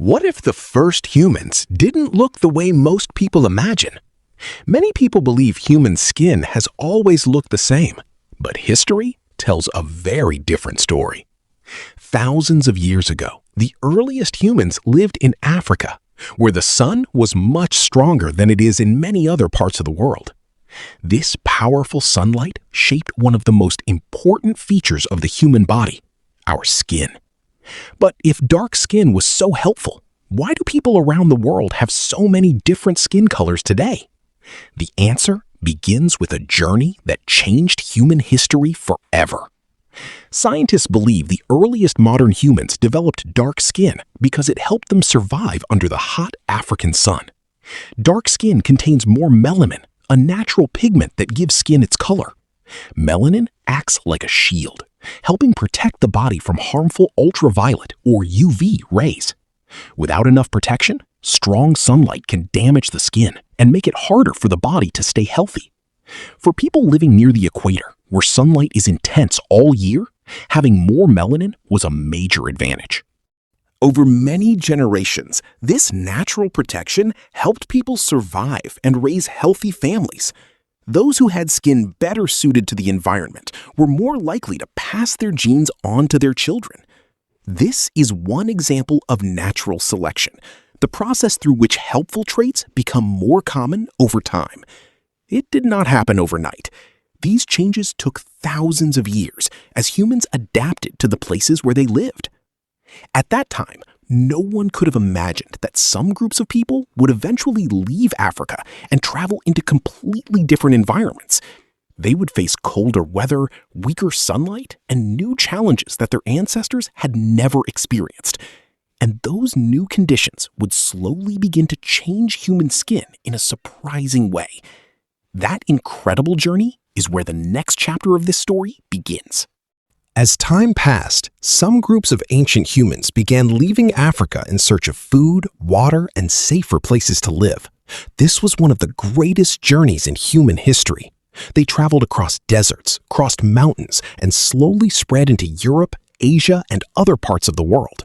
What if the first humans didn't look the way most people imagine? Many people believe human skin has always looked the same, but history tells a very different story. Thousands of years ago, the earliest humans lived in Africa, where the sun was much stronger than it is in many other parts of the world. This powerful sunlight shaped one of the most important features of the human body, our skin. But if dark skin was so helpful, why do people around the world have so many different skin colors today? The answer begins with a journey that changed human history forever. Scientists believe the earliest modern humans developed dark skin because it helped them survive under the hot African sun. Dark skin contains more melanin, a natural pigment that gives skin its color. Melanin acts like a shield, helping protect the body from harmful ultraviolet or UV rays. Without enough protection, strong sunlight can damage the skin and make it harder for the body to stay healthy. For people living near the equator, where sunlight is intense all year, having more melanin was a major advantage. Over many generations, this natural protection helped people survive and raise healthy families. Those who had skin better suited to the environment were more likely to pass their genes on to their children. This is one example of natural selection, the process through which helpful traits become more common over time. It did not happen overnight. These changes took thousands of years as humans adapted to the places where they lived. At that time, no one could have imagined that some groups of people would eventually leave Africa and travel into completely different environments. They would face colder weather, weaker sunlight, and new challenges that their ancestors had never experienced. And those new conditions would slowly begin to change human skin in a surprising way. That incredible journey is where the next chapter of this story begins. As time passed, some groups of ancient humans began leaving Africa in search of food, water, and safer places to live. This was one of the greatest journeys in human history. They traveled across deserts, crossed mountains, and slowly spread into Europe, Asia, and other parts of the world.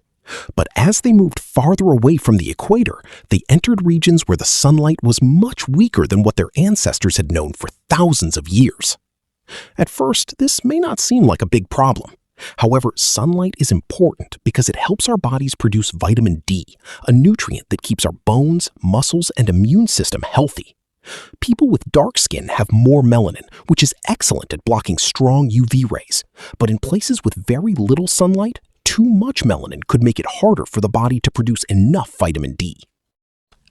But as they moved farther away from the equator, they entered regions where the sunlight was much weaker than what their ancestors had known for thousands of years. At first, this may not seem like a big problem. However, sunlight is important because it helps our bodies produce vitamin D, a nutrient that keeps our bones, muscles, and immune system healthy. People with dark skin have more melanin, which is excellent at blocking strong UV rays. But in places with very little sunlight, too much melanin could make it harder for the body to produce enough vitamin D.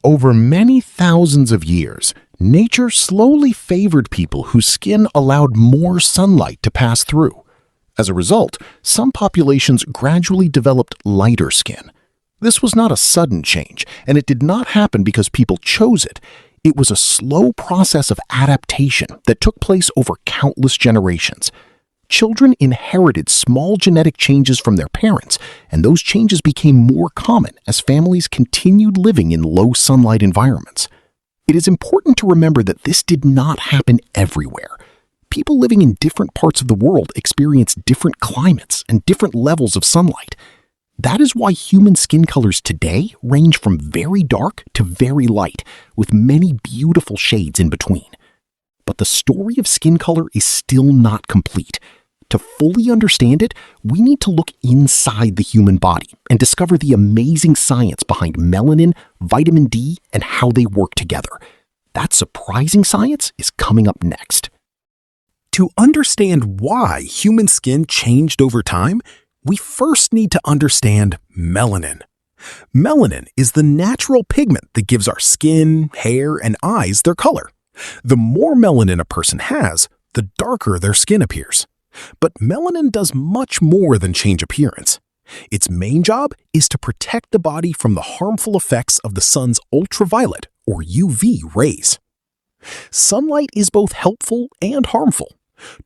Over many thousands of years, nature slowly favored people whose skin allowed more sunlight to pass through. As a result, some populations gradually developed lighter skin. This was not a sudden change, and it did not happen because people chose it. It was a slow process of adaptation that took place over countless generations. Children inherited small genetic changes from their parents, and those changes became more common as families continued living in low sunlight environments. It is important to remember that this did not happen everywhere. People living in different parts of the world experienced different climates and different levels of sunlight. That is why human skin colors today range from very dark to very light, with many beautiful shades in between. But the story of skin color is still not complete. To fully understand it, we need to look inside the human body and discover the amazing science behind melanin, vitamin D, and how they work together. That surprising science is coming up next. To understand why human skin changed over time, we first need to understand melanin. Melanin is the natural pigment that gives our skin, hair, and eyes their color. The more melanin a person has, the darker their skin appears. But melanin does much more than change appearance. Its main job is to protect the body from the harmful effects of the sun's ultraviolet or UV rays. Sunlight is both helpful and harmful.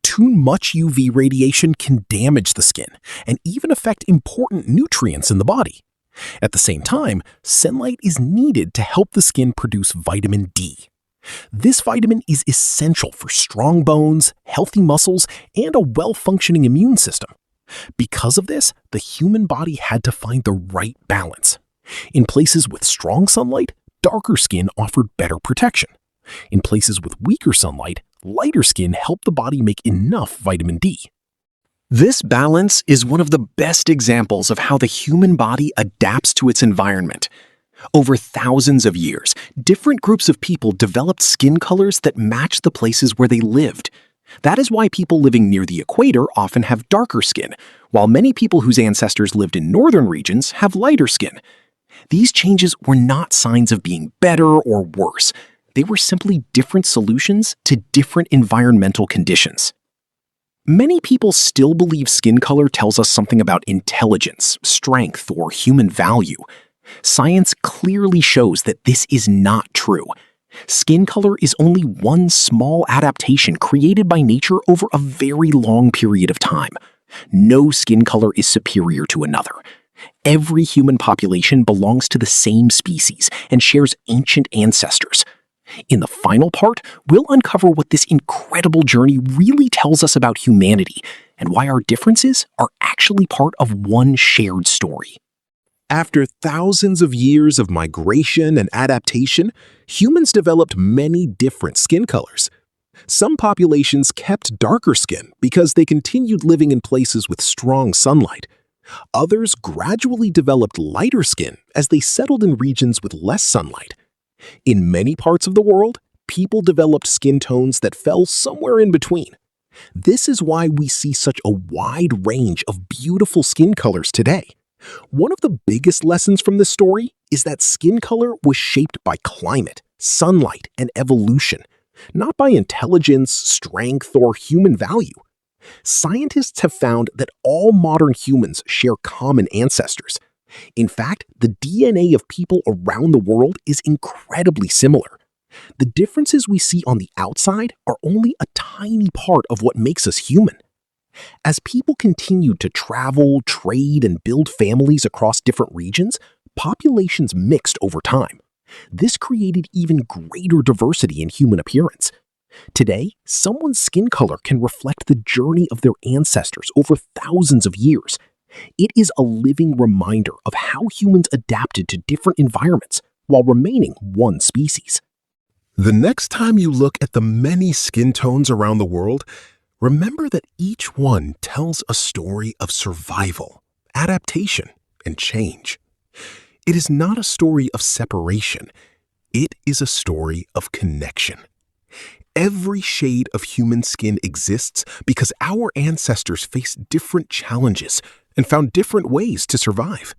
Too much UV radiation can damage the skin and even affect important nutrients in the body. At the same time, sunlight is needed to help the skin produce vitamin D. This vitamin is essential for strong bones, healthy muscles, and a well-functioning immune system. Because of this, the human body had to find the right balance. In places with strong sunlight, darker skin offered better protection. In places with weaker sunlight, lighter skin helped the body make enough vitamin D. This balance is one of the best examples of how the human body adapts to its environment. Over thousands of years, different groups of people developed skin colors that match the places where they lived. That is why people living near the equator often have darker skin, while many people whose ancestors lived in northern regions have lighter skin. These changes were not signs of being better or worse. They were simply different solutions to different environmental conditions. Many people still believe skin color tells us something about intelligence, strength, or human value. Science clearly shows that this is not true. Skin color is only one small adaptation created by nature over a very long period of time. No skin color is superior to another. Every human population belongs to the same species and shares ancient ancestors. In the final part, we'll uncover what this incredible journey really tells us about humanity and why our differences are actually part of one shared story. After thousands of years of migration and adaptation, humans developed many different skin colors. Some populations kept darker skin because they continued living in places with strong sunlight. Others gradually developed lighter skin as they settled in regions with less sunlight. In many parts of the world, people developed skin tones that fell somewhere in between. This is why we see such a wide range of beautiful skin colors today. One of the biggest lessons from this story is that skin color was shaped by climate, sunlight, and evolution, not by intelligence, strength, or human value. Scientists have found that all modern humans share common ancestors. In fact, the DNA of people around the world is incredibly similar. The differences we see on the outside are only a tiny part of what makes us human. As people continued to travel, trade, and build families across different regions, populations mixed over time. This created even greater diversity in human appearance. Today, someone's skin color can reflect the journey of their ancestors over thousands of years. It is a living reminder of how humans adapted to different environments while remaining one species. The next time you look at the many skin tones around the world, remember that each one tells a story of survival, adaptation, and change. It is not a story of separation. It is a story of connection. Every shade of human skin exists because our ancestors faced different challenges and found different ways to survive.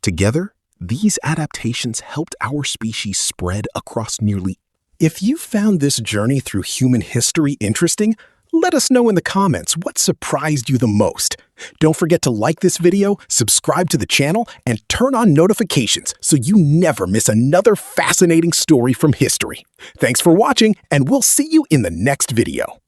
Together, these adaptations helped our species spread across nearly. If you found this journey through human history interesting, let us know in the comments what surprised you the most. Don't forget to like this video, subscribe to the channel, and turn on notifications so you never miss another fascinating story from history. Thanks for watching, and we'll see you in the next video.